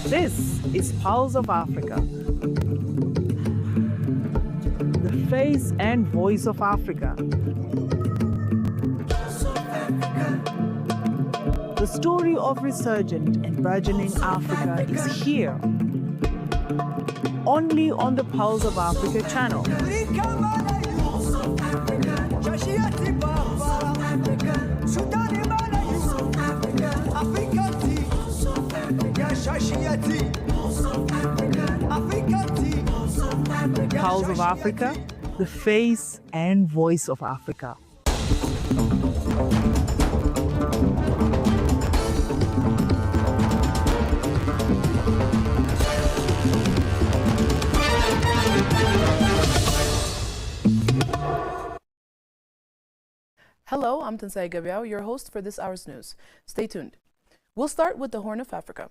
This is Pulse of Africa, the face and voice of Africa. The story of resurgent and burgeoning Africa is here, only on the Pulse of Africa channel. Pulse of Africa, the face and voice of Africa. Hello, I'm Tansai Gabriel, your host for this hour's news. Stay tuned. We'll start with the Horn of Africa.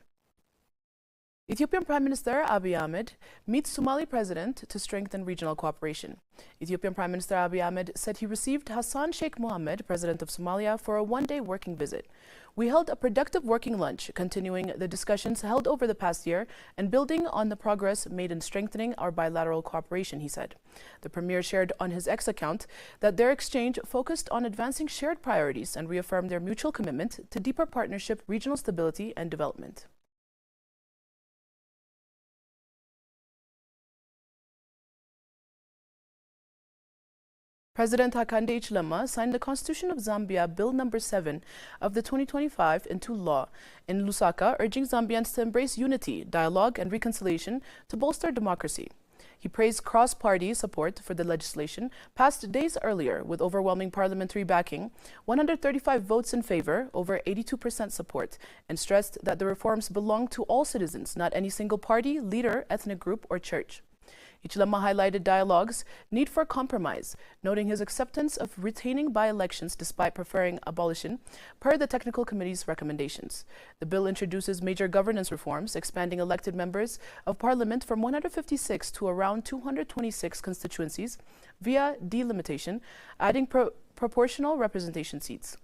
Ethiopian Prime Minister Abiy Ahmed meets Somali President to strengthen regional cooperation. Ethiopian Prime Minister Abiy Ahmed said he received Hassan Sheikh Mohammed, President of Somalia, for a one-day working visit. We held a productive working lunch, continuing the discussions held over the past year and building on the progress made in strengthening our bilateral cooperation, he said. The Premier shared on his X account that their exchange focused on advancing shared priorities and reaffirmed their mutual commitment to deeper partnership, regional stability and development. President Hakainde Hichilema signed the Constitution of Zambia Bill No. 7 of the 2025 into law in Lusaka, urging Zambians to embrace unity, dialogue and reconciliation to bolster democracy. He praised cross-party support for the legislation passed days earlier with overwhelming parliamentary backing, 135 votes in favor, over 82% support, and stressed that the reforms belong to all citizens, not any single party, leader, ethnic group or church. Hichilema highlighted dialogue's need for compromise, noting his acceptance of retaining by-elections despite preferring abolition, per the technical committee's recommendations. The bill introduces major governance reforms, expanding elected members of parliament from 156 to around 226 constituencies via delimitation, adding proportional representation seats.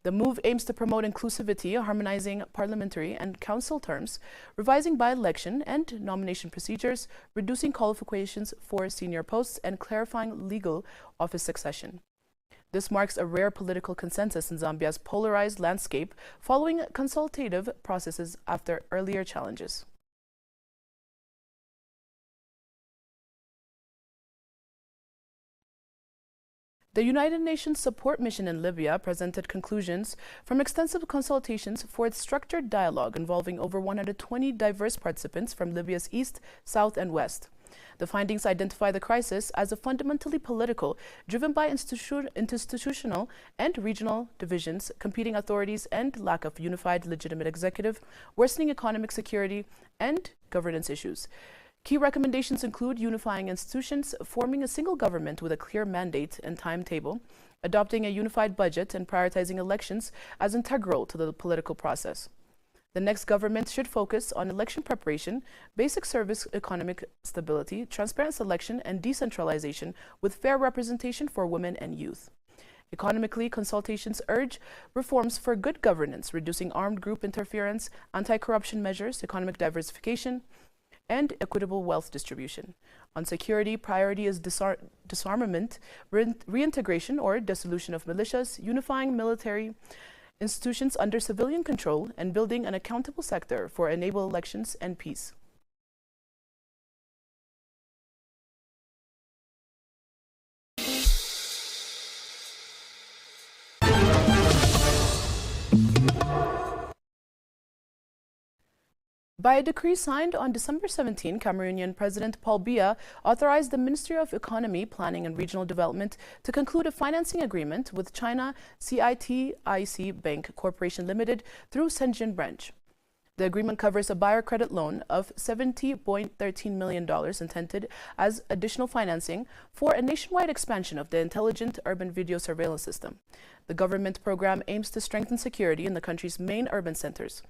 The move aims to promote inclusivity, harmonizing parliamentary and council terms, revising by-election and nomination procedures, reducing qualifications for senior posts, and clarifying legal office succession. This marks a rare political consensus in Zambia's polarized landscape following consultative processes after earlier challenges. The United Nations Support Mission in Libya presented conclusions from extensive consultations for its structured dialogue involving over 120 diverse participants from Libya's east, south, and west. The findings identify the crisis as a fundamentally political, driven by institutional and regional divisions, competing authorities, and lack of unified legitimate executive, worsening economic security, and governance issues. Key recommendations include unifying institutions, forming a single government with a clear mandate and timetable, adopting a unified budget, and prioritizing elections as integral to the political process. The next government should focus on election preparation, basic service economic stability, transparent selection, and decentralization with fair representation for women and youth. Economically, consultations urge reforms for good governance, reducing armed group interference, anti-corruption measures, economic diversification, and equitable wealth distribution. On security, priority is disarmament, reintegration or dissolution of militias, unifying military institutions under civilian control, and building an accountable sector for enable elections and peace. By a decree signed on December 17, Cameroonian President Paul Biya authorized the Ministry of Economy, Planning and Regional Development to conclude a financing agreement with China CITIC Bank Corporation Limited through Shenzhen branch. The agreement covers a buyer credit loan of $70.13 million intended as additional financing for a nationwide expansion of the intelligent urban video surveillance system. The government program aims to strengthen security in the country's main urban centers.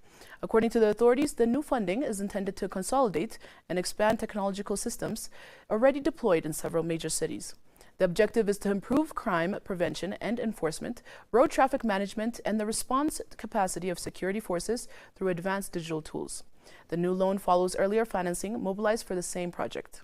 According to the authorities, the new funding is intended to consolidate and expand technological systems already deployed in several major cities. The objective is to improve crime prevention and enforcement, road traffic management, and the response capacity of security forces through advanced digital tools. The new loan follows earlier financing mobilized for the same project.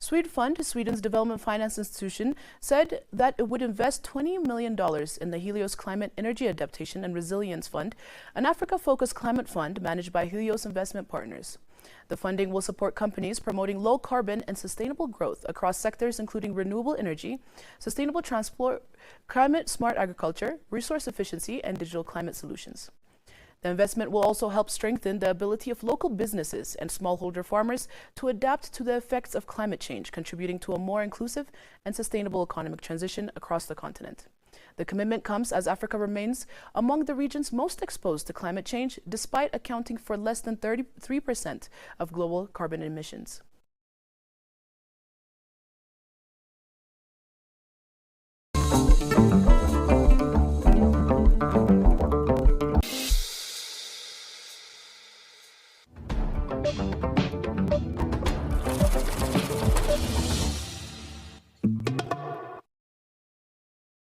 Swedfund, Sweden's development finance institution, said that it would invest $20 million in the Helios Climate Energy Adaptation and Resilience Fund, an Africa-focused climate fund managed by Helios Investment Partners. The funding will support companies promoting low carbon and sustainable growth across sectors including renewable energy, sustainable transport, climate-smart agriculture, resource efficiency, and digital climate solutions. The investment will also help strengthen the ability of local businesses and smallholder farmers to adapt to the effects of climate change, contributing to a more inclusive and sustainable economic transition across the continent. The commitment comes as Africa remains among the regions most exposed to climate change, despite accounting for less than 33% of global carbon emissions.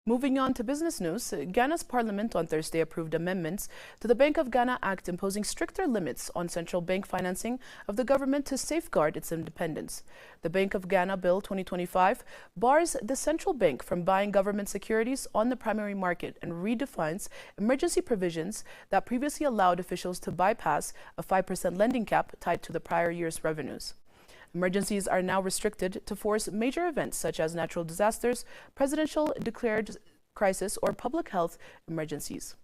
Moving on to business news, Ghana's parliament on Thursday approved amendments to the Bank of Ghana Act imposing stricter limits on central bank financing of the government to safeguard its independence. The Bank of Ghana Bill 2025 bars the central bank from buying government securities on the primary market and redefines emergency provisions that previously allowed officials to bypass a 5% lending cap tied to the prior year's revenues. Emergencies are now restricted to force major events such as natural disasters, presidential declared crisis, or public health emergencies.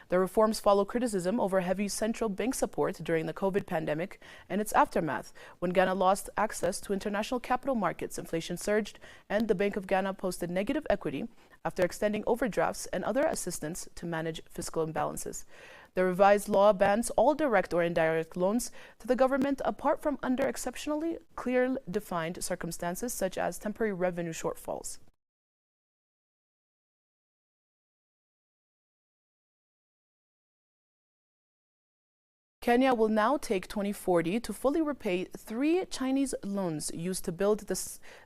The reforms follow criticism over heavy central bank support during the COVID pandemic and its aftermath, when Ghana lost access to international capital markets, inflation surged, and the Bank of Ghana posted negative equity after extending overdrafts and other assistance to manage fiscal imbalances. The revised law bans all direct or indirect loans to the government apart from under exceptionally clearly defined circumstances such as temporary revenue shortfalls. Kenya will now take 2040 to fully repay 3 Chinese loans used to build the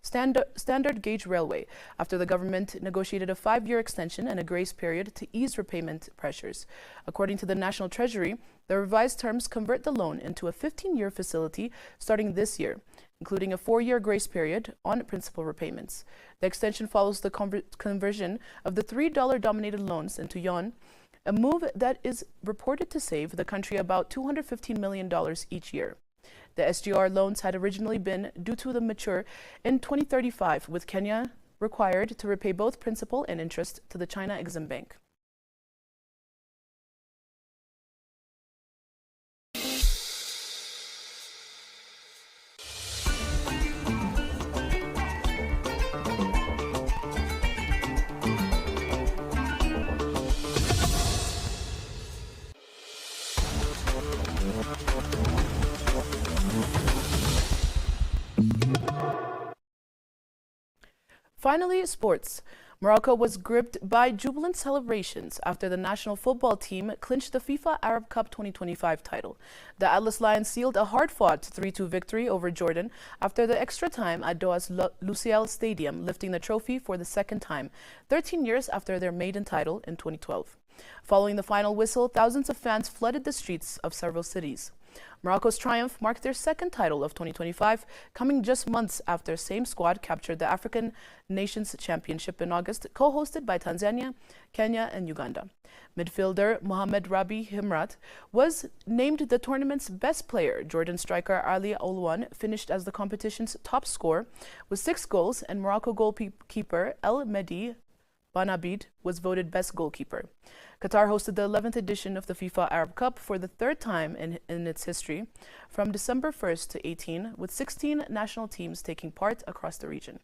standard gauge railway after the government negotiated a 5-year extension and a grace period to ease repayment pressures. According to the National Treasury, the revised terms convert the loan into a 15-year facility starting this year, including a 4-year grace period on principal repayments. The extension follows the conversion of the $3-denominated loans into yuan, a move that is reported to save the country about $215 million each year. The SGR loans had originally been due to the mature in 2035, with Kenya required to repay both principal and interest to the China Exim Bank. Finally, sports. Morocco was gripped by jubilant celebrations after the national football team clinched the FIFA Arab Cup 2025 title. The Atlas Lions sealed a hard-fought 3-2 victory over Jordan after the extra time at Doha's Lusail Stadium, lifting the trophy for the second time, 13 years after their maiden title in 2012. Following the final whistle, thousands of fans flooded the streets of several cities. Morocco's triumph marked their second title of 2025, coming just months after same squad captured the African Nations Championship in August, co-hosted by Tanzania, Kenya, and Uganda. Midfielder Mohamed Rabi Himrat was named the tournament's best player. Jordan striker Ali Olwan finished as the competition's top scorer with 6 goals, and Morocco goalkeeper El Mehdi Banabid was voted best goalkeeper. Qatar hosted the 11th edition of the FIFA Arab Cup for the 3rd time in its history, from December 1st to 18, with 16 national teams taking part across the region.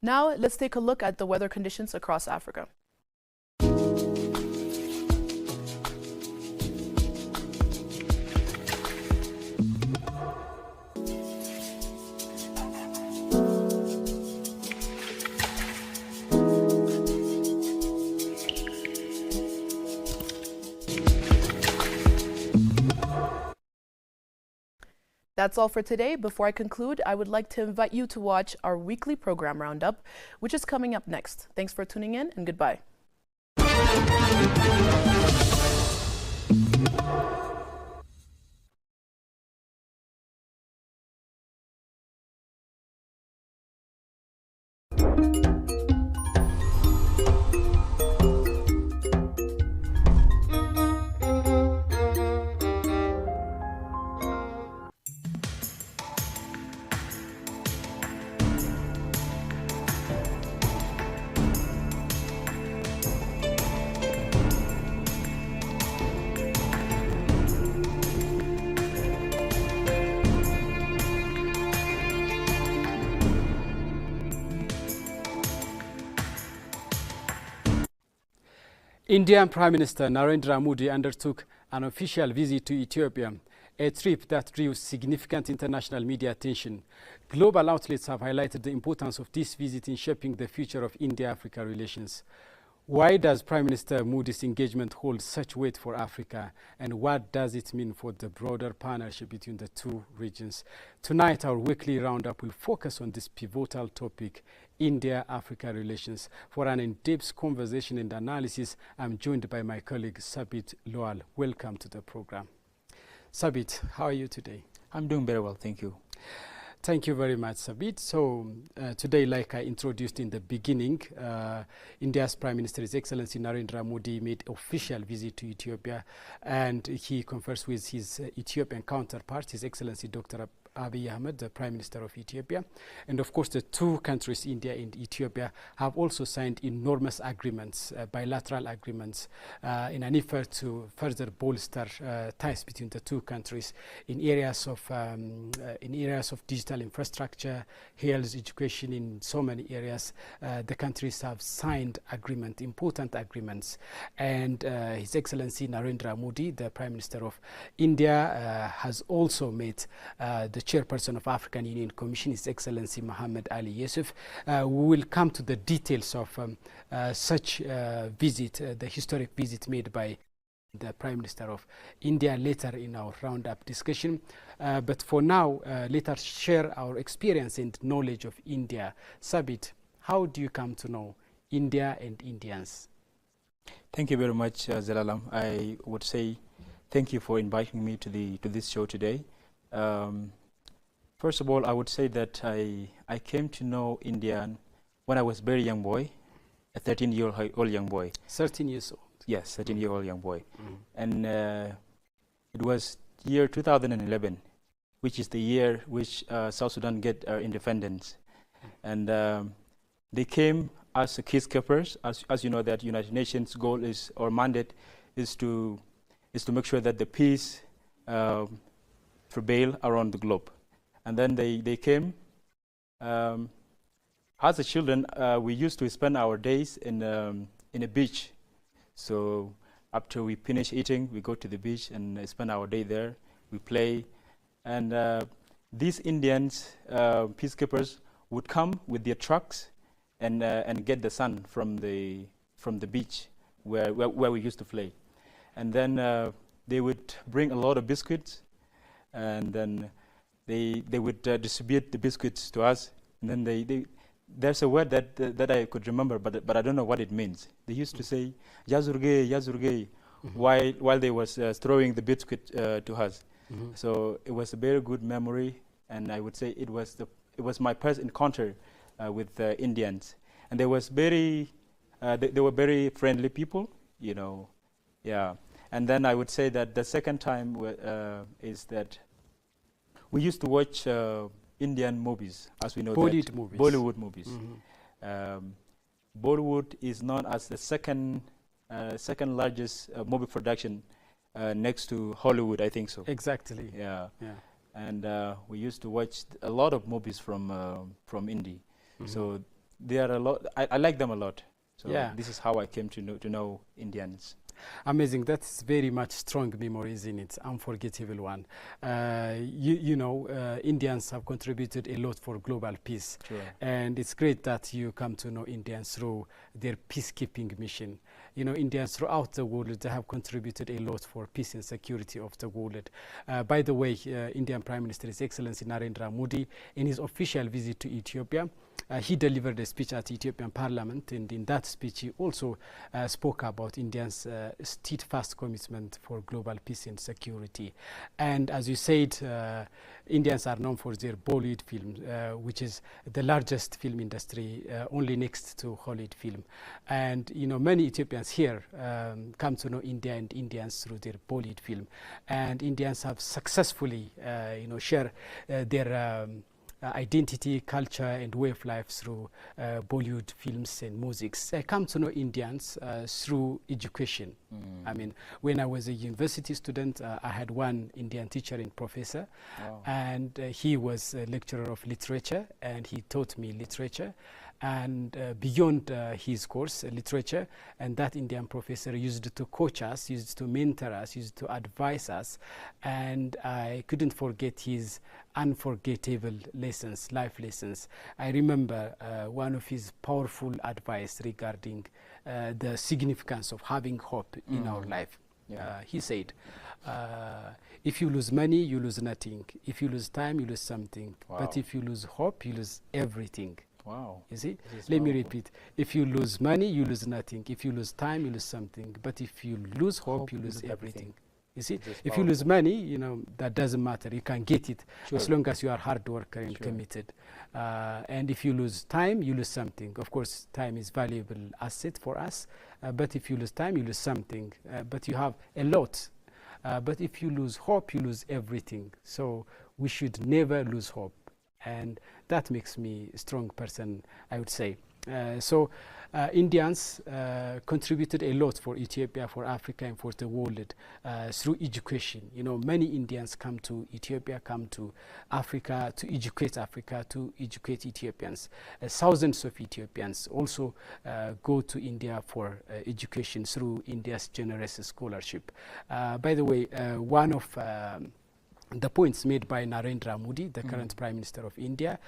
Now, let's take a look at the weather conditions across Africa. That's all for today. Before I conclude, I would like to invite you to watch our weekly program roundup, which is coming up next. Thanks for tuning in, and goodbye. Indian Prime Minister Narendra Modi undertook an official visit to Ethiopia, a trip that drew significant international media attention. Global outlets have highlighted the importance of this visit in shaping the future of India-Africa relations. Why does Prime Minister Modi's engagement hold such weight for Africa, and what does it mean for the broader partnership between the two regions? Tonight, our weekly roundup will focus on this pivotal topic, India-Africa relations. For an in-depth conversation and analysis, I'm joined by my colleague Sabit Loal. Welcome to the program. Sabit, how are you today? I'm doing very well, thank you. Thank you very much, Sabit. So today, like I introduced in the beginning, India's Prime Minister, His Excellency Narendra Modi, made official visit to Ethiopia, and he confers with his Ethiopian counterpart, His Excellency Dr. Abiy Ahmed, the Prime Minister of Ethiopia. And of course, the two countries, India and Ethiopia, have also signed enormous agreements, bilateral agreements, in an effort to further bolster ties between the two countries in areas of digital infrastructure, health, education. In so many areas, the countries have signed important agreements. And His Excellency Narendra Modi, the Prime Minister of India, has also met the chairperson of African Union Commission, His Excellency Mohammed Ali Yusuf. We will come to the details of such visit, the historic visit made by the Prime Minister of India later in our roundup discussion. But for now, let us share our experience and knowledge of India. Sabit, how do you come to know India and Indians? Thank you very much, Zelalam. I would say thank you for inviting me to this show today. First of all, I would say that I came to know India when I was a very young boy, a 13-year-old young boy. 13 years old? Yes, 13-year-old young boy. And it was year 2011, which is the year which South Sudan get independence. And they came as peacekeepers. As you know, that United Nations goal is, or mandate is to make sure that the peace prevail around the globe. And then they came. As a children, we used to spend our days in a beach. So after we finish eating, we go to the beach and spend our day there. We play. And these Indians, peacekeepers, would come with their trucks and get the sun from the beach where we used to play. And then they would bring a lot of biscuits, and then they would distribute the biscuits to us. And then there's a word that I could remember, but I don't know what it means. They used to say "Yazurge, Yazurge," while they was throwing the biscuit to us. So it was a very good memory, and I would say it was my first encounter with Indians, and they were very friendly people, you know. Yeah. And then I would say that the second time is that we used to watch Indian movies, as we know. Bollywood movies. Bollywood is known as the second largest movie production next to Hollywood, I think so. Exactly. Yeah. And we used to watch a lot of movies from India. So there are a lot. I like them a lot. So this is how I came to know Indians. Amazing. That's very much strong memories in it, unforgettable one. Indians have contributed a lot for global peace. Sure. And it's great that you come to know Indians through their peacekeeping mission. Indians throughout the world, they have contributed a lot for peace and security of the world. By the way, Indian Prime Minister His Excellency Narendra Modi, in his official visit to Ethiopia, he delivered a speech at the Ethiopian Parliament, and in that speech he also spoke about India's steadfast commitment for global peace and security. And as you said, Indians are known for their Bollywood film, which is the largest film industry, only next to Hollywood film. And many Ethiopians here come to know India and Indians through their Bollywood film. And Indians have successfully, share their identity, culture, and way of life through Bollywood films and musics. I come to know Indians through education. I mean, when I was a university student, I had one Indian teacher and professor, and he was a lecturer of literature, and he taught me literature. And beyond his course, literature, and that Indian professor used to coach us, used to mentor us, used to advise us, and I couldn't forget his unforgettable lessons, life lessons. I remember one of his powerful advice regarding the significance of having hope in our life. He said, if you lose money, you lose nothing. If you lose time, you lose something. But if you lose hope, you lose everything. Wow. You see? Let me repeat. If you lose money, you lose nothing. If you lose time, you lose something. But if you lose hope, you lose everything. You see? If you lose money, that doesn't matter. You can get it as long as you are hard worker and committed. And if you lose time, you lose something. Of course, time is valuable asset for us. But if you lose time, you lose something. But you have a lot. But if you lose hope, you lose everything. So we should never lose hope. And that makes me a strong person, I would say. Indians contributed a lot for Ethiopia, for Africa, and for the world through education. Many Indians come to Ethiopia, come to Africa, to educate Ethiopians. Thousands of Ethiopians also go to India for education through India's generous scholarship. By the way, one of the points made by Narendra Modi, the current Prime Minister of India,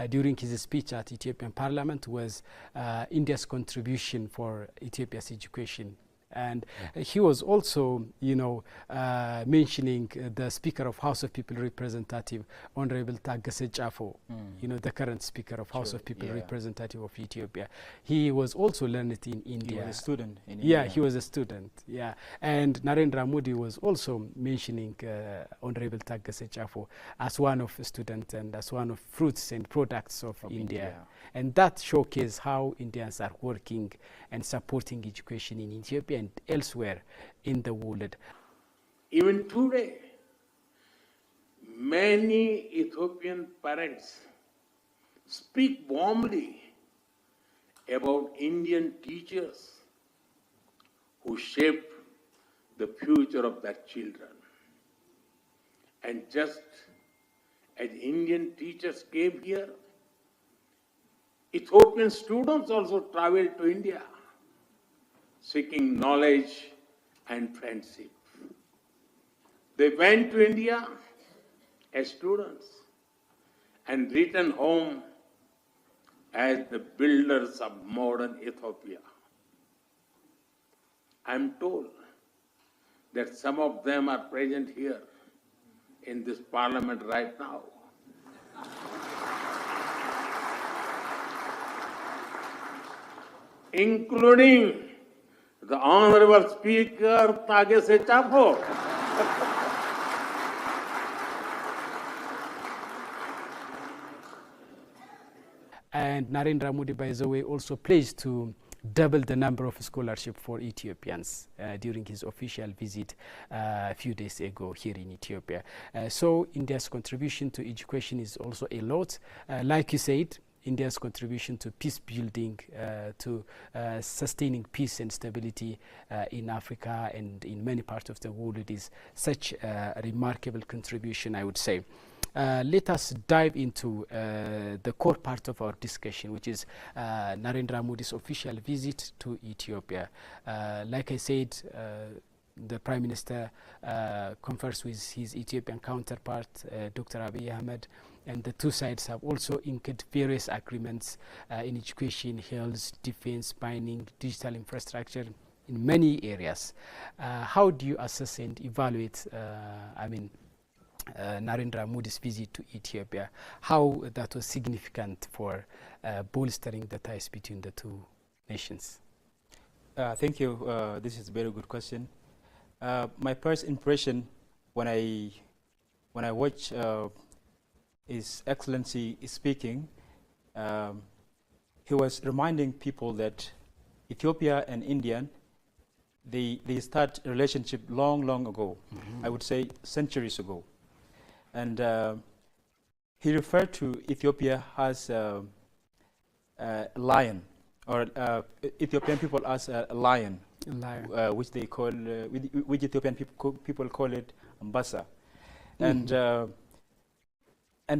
during his speech at Ethiopian Parliament was India's contribution for Ethiopia's education. And he was also, mentioning the Speaker of House of People Representative, Honorable Taggase Chafo, the current Speaker of House of People Representative of Ethiopia. He was also learned in India. He was a student in India. Yeah, he was a student, And Narendra Modi was also mentioning Honorable Taggase Chafo as one of the students and as one of fruits and products of India. And that showcases how Indians are working and supporting education in Ethiopia and elsewhere in the world. Even today, many Ethiopian parents speak warmly about Indian teachers who shaped the future of their children. And just as Indian teachers came here, Ethiopian students also traveled to India, seeking knowledge and friendship. They went to India as students and returned home as the builders of modern Ethiopia. I'm told that some of them are present here in this parliament right now. Including the Honorable Speaker Taggase Chafo. And Narendra Modi, by the way, also pledged to double the number of scholarship for Ethiopians during his official visit a few days ago here in Ethiopia. So India's contribution to education is also a lot. Like you said, India's contribution to peace building, to sustaining peace and stability in Africa and in many parts of the world is such a remarkable contribution, I would say. let us dive into the core part of our discussion, which is Narendra Modi's official visit to Ethiopia. Like I said, the Prime Minister confers with his Ethiopian counterpart, Dr. Abiy Ahmed, and the two sides have also inked various agreements in education, health, defense, mining, digital infrastructure, in many areas. How do you assess and evaluate, Narendra Modi's visit to Ethiopia, how that was significant for bolstering the ties between the two nations? Thank you. This is a very good question. My first impression when I watch His Excellency speaking, he was reminding people that Ethiopia and India, they start a relationship long ago. I would say centuries ago. And he referred to Ethiopia as a lion, or Ethiopian people as a lion, which they call, which Ethiopian people call it Ambassa. And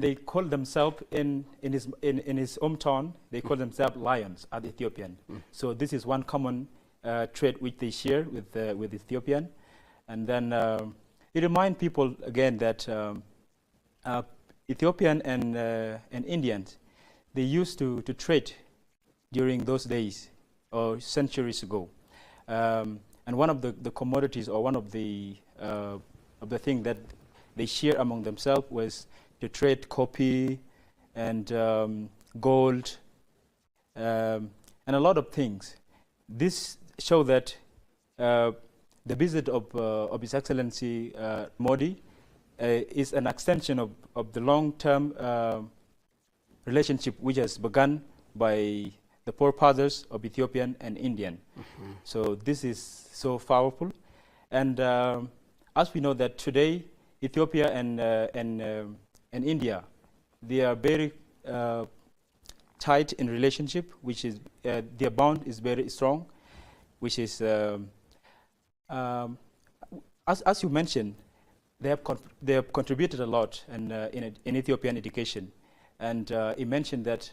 they call themselves in his hometown, they call themselves lions as Ethiopian. So this is one common trait which they share with Ethiopian. And then it reminds people again that Ethiopian and Indians, they used to trade during those days or centuries ago. And one of the commodities, or one of the thing that they share among themselves was to trade coffee and gold and a lot of things. This shows that the visit of His Excellency Modi is an extension of the long-term relationship which has begun by the forefathers of Ethiopian and Indian. So this is so powerful. And as we know that today, Ethiopia and India, they are very tight in relationship, which is their bond is very strong, which is as you mentioned, they have contributed a lot in Ethiopian education, and he mentioned that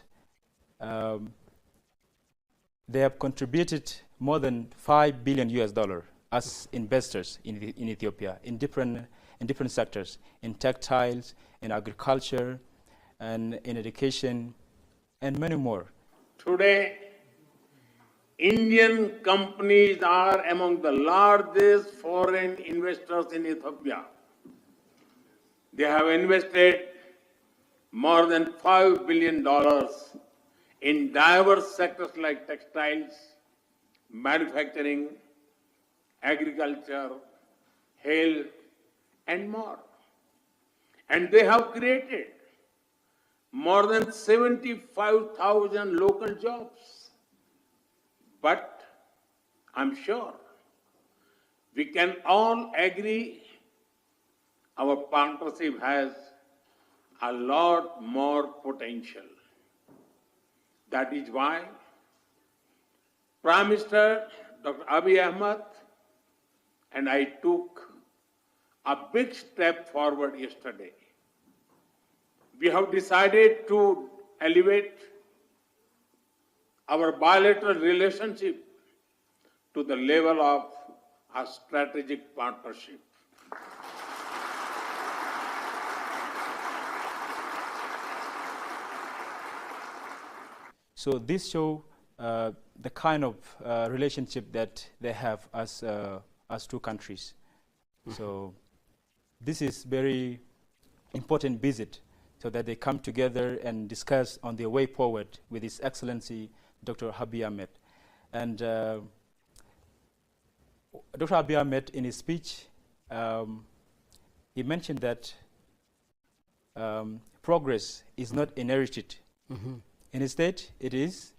they have contributed more than $5 billion as investors in Ethiopia in different sectors, in textiles, in agriculture, and in education, and many more. Today, Indian companies are among the largest foreign investors in Ethiopia. They have invested more than $5 billion in diverse sectors like textiles, manufacturing, agriculture, health, and more. And they have created more than 75,000 local jobs. But I'm sure we can all agree our partnership has a lot more potential. That is why Prime Minister Dr. Abiy Ahmed and I took a big step forward yesterday. We have decided to elevate our bilateral relationship to the level of a strategic partnership. So this shows the kind of relationship that they have as two countries. So this is very important visit, so that they come together and discuss on their way forward with His Excellency Dr. Abiy Ahmed. And Dr. Abiy Ahmed, in his speech, he mentioned that progress is not inherited. Instead, it is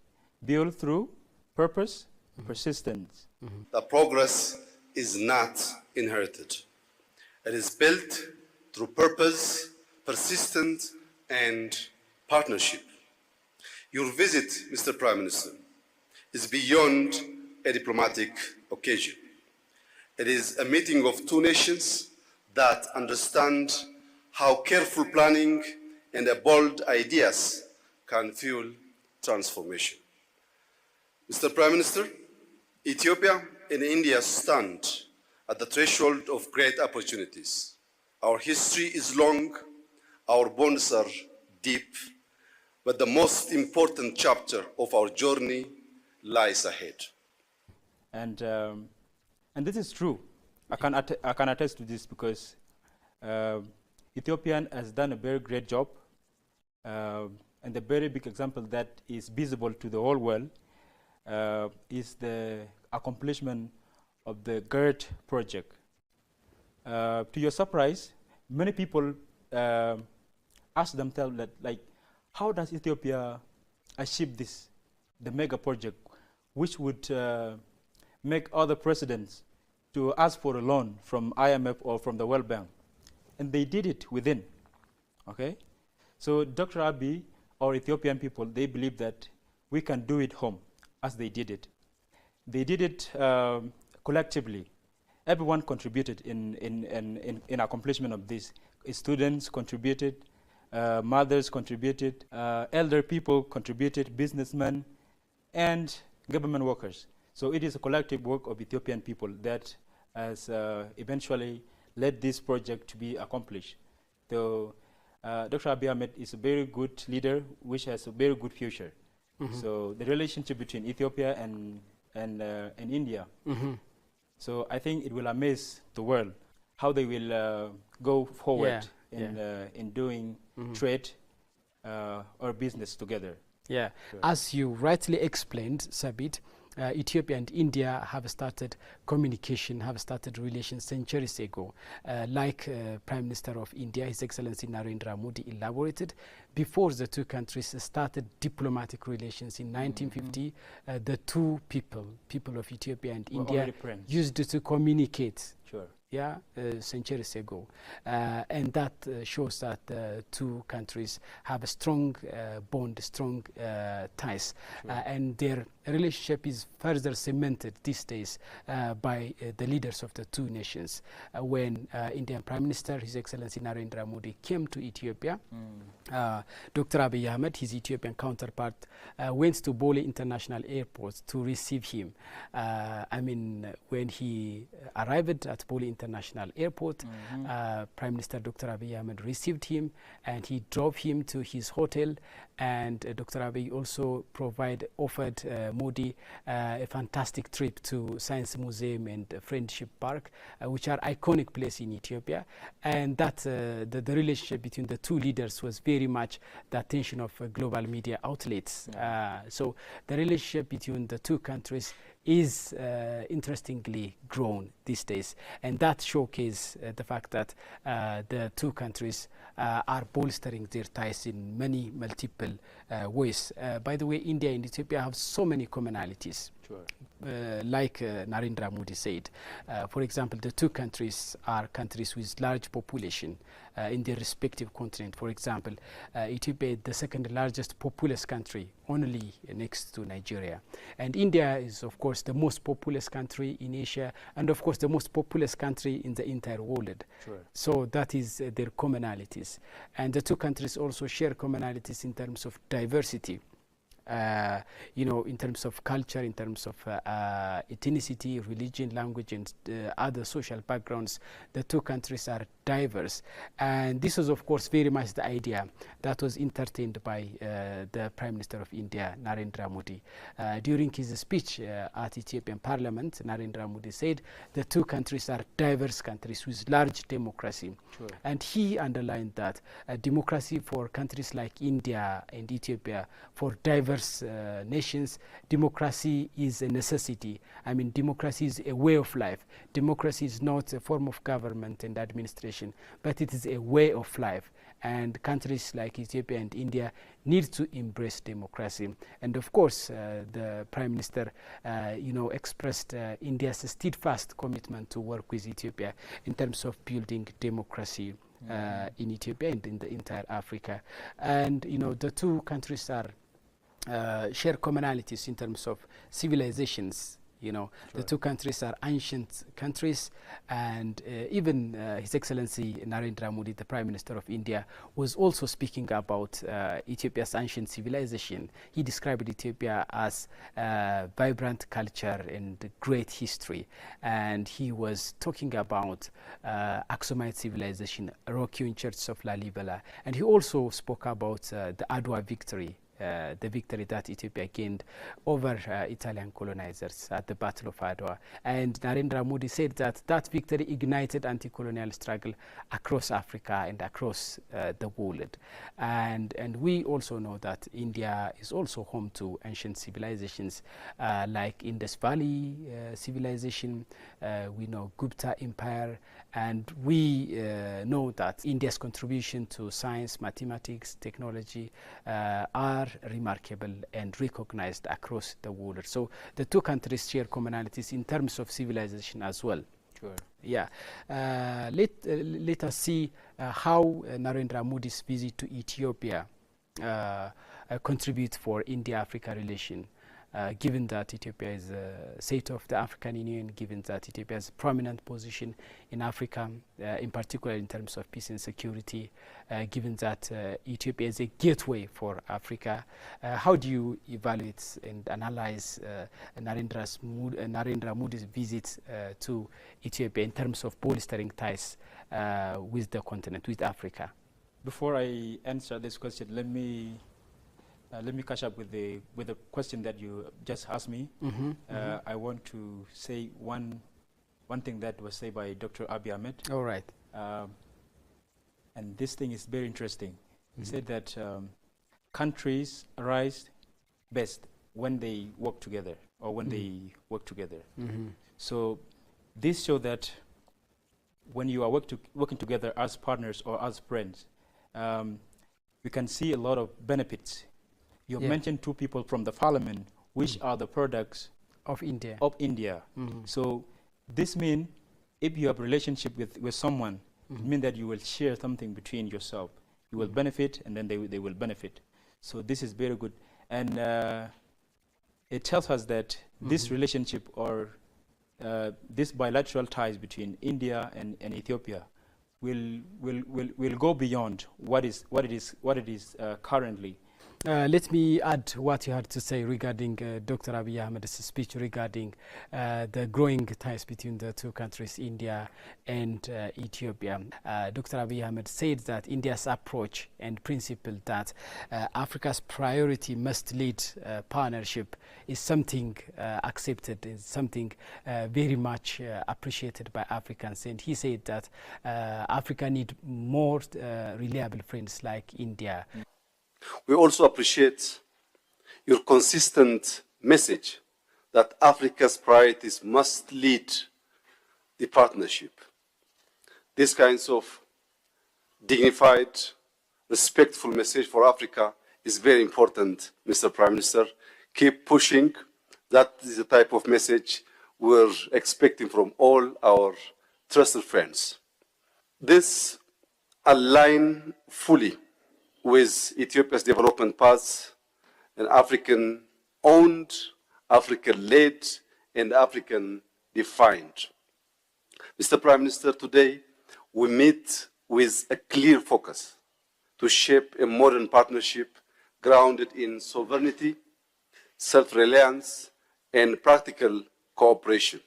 built through purpose, persistence. The progress is not inherited. It is built through purpose, persistence, and partnership. Your visit, Mr. Prime Minister, is beyond a diplomatic occasion. It is a meeting of two nations that understand how careful planning and bold ideas can fuel transformation. Mr. Prime Minister, Ethiopia and India stand at the threshold of great opportunities. Our history is long, our bonds are deep, but the most important chapter of our journey lies ahead. And this is true. I can attest to this because Ethiopia has done a very great job, and the very big example that is visible to the whole world is the accomplishment of the GERD project. To your surprise, many people ask themselves that, like, how does Ethiopia achieve this, the mega project, which would make other presidents to ask for a loan from IMF or from the World Bank? And they did it within, okay? So Dr. Abiy or Ethiopian people, they believe that we can do it home as they did it. They did it collectively. Everyone contributed in accomplishment of this. Students contributed, mothers contributed, elder people contributed, businessmen, and government workers. So it is a collective work of Ethiopian people that has eventually led this project to be accomplished. So Dr. Abiy Ahmed is a very good leader which has a very good future. So the relationship between Ethiopia and India. So I think it will amaze the world how they will go forward in doing trade or business together. Yeah, Sure. as you rightly explained, Sabit, Ethiopia and India have started communication, have started relations centuries ago. Like Prime Minister of India, His Excellency Narendra Modi, elaborated, before the two countries started diplomatic relations in 1950, the two people of Ethiopia and India used to communicate. Sure. Yeah, centuries ago, and that shows that the two countries have a strong bond, strong ties, and their relationship is further cemented these days by the leaders of the two nations. When Indian Prime Minister, His Excellency Narendra Modi, came to Ethiopia, Dr. Abiy Ahmed, his Ethiopian counterpart, went to Bole International Airport to receive him. I mean, when he arrived at Bole International Airport, Prime Minister Dr. Abiy Ahmed received him and he drove him to his hotel, and Dr. Abiy also offered Modi a fantastic trip to Science Museum and Friendship Park, which are iconic places in Ethiopia, and that the relationship between the two leaders was very much the attention of global media outlets. So the relationship between the two countries is interestingly grown these days, and that showcases the fact that the two countries are bolstering their ties in many multiple ways. By the way, India and Ethiopia have so many commonalities. Sure. Like Narendra Modi said, for example, the two countries are countries with large population in their respective continent. For example, Ethiopia is the second largest populous country, only next to Nigeria. And India is, of course, the most populous country in Asia, and of course the most populous country in the entire world. Sure. So that is their commonalities. And the two countries also share commonalities in terms of diversity. You know, in terms of culture, in terms of ethnicity, religion, language, and other social backgrounds, the two countries are diverse. And this was, of course, very much the idea that was entertained by the Prime Minister of India, Narendra Modi. During his speech at Ethiopian Parliament, Narendra Modi said the two countries are diverse countries with large democracy. Sure. And he underlined that democracy for countries like India and Ethiopia, for diverse nations, democracy is a necessity. I mean, democracy is a way of life. Democracy is not a form of government and administration, but it is a way of life. And countries like Ethiopia and India need to embrace democracy. And of course, the Prime Minister, expressed India's steadfast commitment to work with Ethiopia in terms of building democracy in Ethiopia and in the entire Africa. And the two countries are share commonalities in terms of civilizations, You know, the two countries are ancient countries, and even His Excellency Narendra Modi, the Prime Minister of India, was also speaking about Ethiopia's ancient civilization. He described Ethiopia as vibrant culture and great history, and he was talking about Aksumite civilization, rock-hewn churches of Lalibela, and he also spoke about the Adwa victory. The victory that Ethiopia gained over Italian colonizers at the Battle of Adwa. And Narendra Modi said that that victory ignited anti-colonial struggle across Africa and across the world. And we also know that India is also home to ancient civilizations like Indus Valley civilization, we know Gupta Empire, and we know that India's contribution to science, mathematics, technology are remarkable and recognized across the world. So the two countries share commonalities in terms of civilization as well. Sure. Yeah. Let us see how Narendra Modi's visit to Ethiopia contribute for India-Africa relation. Given that Ethiopia is a state of the African Union, given that Ethiopia has a prominent position in Africa, in particular in terms of peace and security, given that Ethiopia is a gateway for Africa, how do you evaluate and analyze Narendra Modi's visit to Ethiopia in terms of bolstering ties with the continent, with Africa? Before I answer this question, let me catch up with the question that you just asked me. I want to say one thing that was said by Dr. Abiy Ahmed. All right. And this thing is very interesting. He said that countries rise best when they work together, or when they work together. So this shows that when you are working together as partners or as friends, we can see a lot of benefits. You mentioned two people from the parliament, which are the products of India. So this means if you have a relationship with someone, it means that you will share something between yourself. You will benefit, and then they will benefit. So this is very good. And it tells us that this relationship, or this bilateral ties between India and Ethiopia will go beyond what it is currently. Let me add what you had to say regarding Dr. Abiy Ahmed's speech regarding the growing ties between the two countries, India and Ethiopia. Dr. Abiy Ahmed said that India's approach and principle that Africa's priority must lead partnership is something accepted, is something very much appreciated by Africans. And he said that Africa need more reliable friends like India. We also appreciate your consistent message that Africa's priorities must lead the partnership. This kinds of dignified, respectful message for Africa is very important, Mr. Prime Minister. Keep pushing. That is the type of message we're expecting from all our trusted friends. This aligns fully with Ethiopia's development paths, and African-owned, African-led, and African-defined. Mr. Prime Minister, today we meet with a clear focus to shape a modern partnership grounded in sovereignty, self-reliance, and practical cooperation.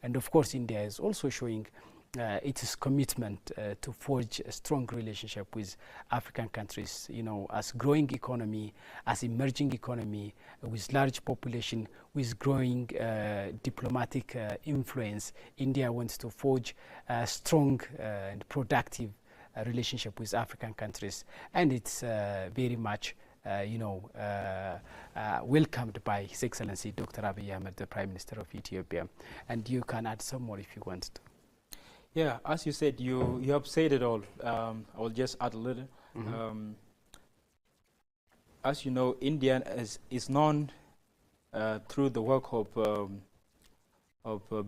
And of course, India is also showing its commitment to forge a strong relationship with African countries, you know, as growing economy, as emerging economy, with large population, with growing diplomatic influence. India wants to forge a strong and productive relationship with African countries, and it's very much welcomed by His Excellency Dr. Abiy Ahmed, the Prime Minister of Ethiopia. And you can add some more if you want to. Yeah, as you said, you have said it all. I will just add a little. As you know, India is known through the work of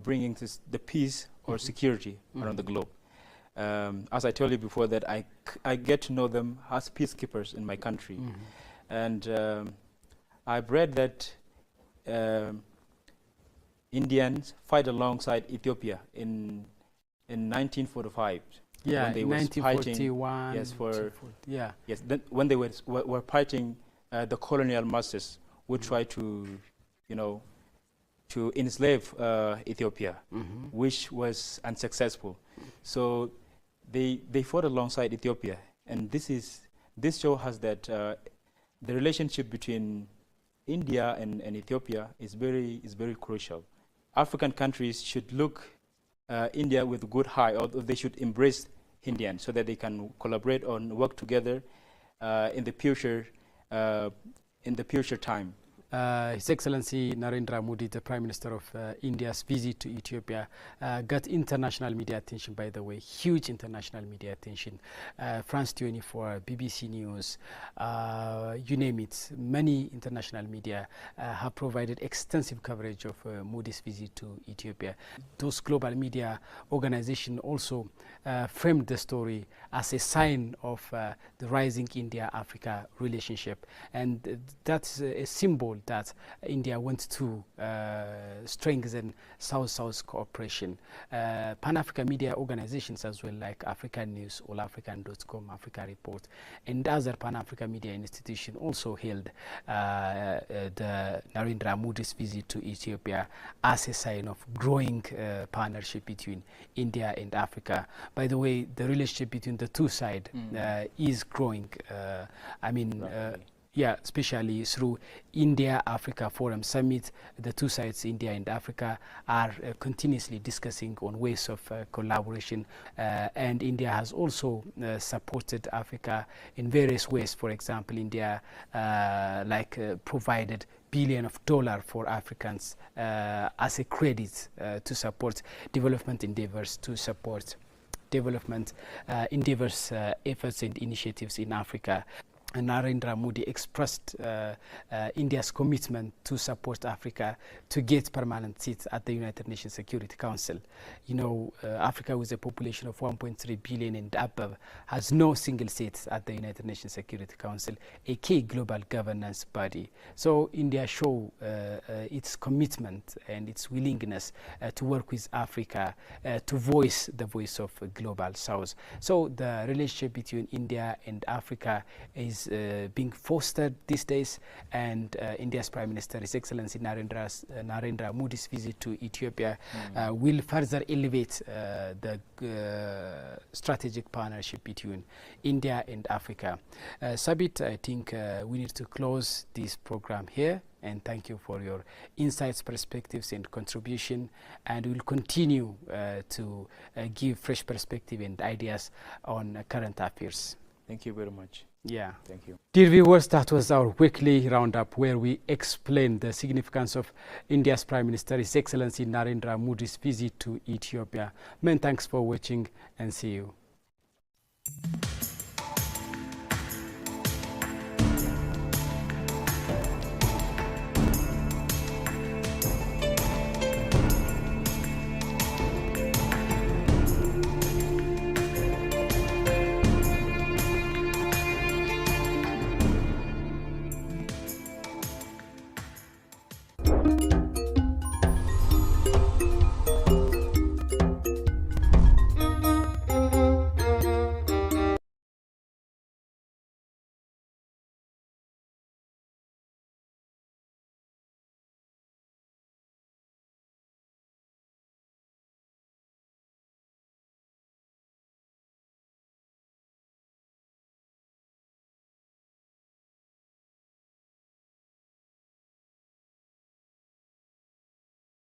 bringing the peace or security around the globe. As I told you before, that I get to know them as peacekeepers in my country. And I've read that Indians fight alongside Ethiopia in 1945. Yeah, when they were 1941. Yes, yeah. Yes, then when they were fighting the colonial masters who tried to, to enslave Ethiopia, which was unsuccessful. So they fought alongside Ethiopia, and this show has that the relationship between India and Ethiopia is very crucial. African countries should look India with good eye, or they should embrace Indian so that they can collaborate and work together in the future time. His Excellency Narendra Modi, the Prime Minister of India's visit to Ethiopia, got international media attention, by the way, huge international media attention. France 24, BBC News, you name it, many international media have provided extensive coverage of Modi's visit to Ethiopia. Those global media organizations also framed the story as a sign of the rising India-Africa relationship, and that's a symbol that India wants to strengthen South-South cooperation. Pan-African media organizations as well, like African News, allafrican.com, Africa Report, and other Pan-African media institutions also hailed the Narendra Modi's visit to Ethiopia as a sign of growing partnership between India and Africa. By the way, the relationship between the two sides is growing. Yeah, especially through India-Africa Forum Summit. The two sides, India and Africa, are continuously discussing on ways of collaboration. And India has also supported Africa in various ways. For example, India provided billions of dollars for Africans as a credit to support development endeavors, to support development endeavors, efforts and initiatives in Africa. Narendra Modi expressed India's commitment to support Africa to get permanent seats at the United Nations Security Council. You know, Africa with a population of 1.3 billion and above has no single seat at the United Nations Security Council, a key global governance body. So India show its commitment and its willingness to work with Africa to voice the voice of Global South. So the relationship between India and Africa is being fostered these days, and India's Prime Minister, His Excellency Narendra Modi's visit to Ethiopia will further elevate the strategic partnership between India and Africa. Sabit, I think we need to close this program here, and thank you for your insights, perspectives and contribution, and we'll continue to give fresh perspective and ideas on current affairs. Thank you very much. Yeah. Thank you. Dear viewers, that was our weekly roundup where we explained the significance of India's Prime Minister, His Excellency Narendra Modi's visit to Ethiopia. Many thanks for watching, and see you.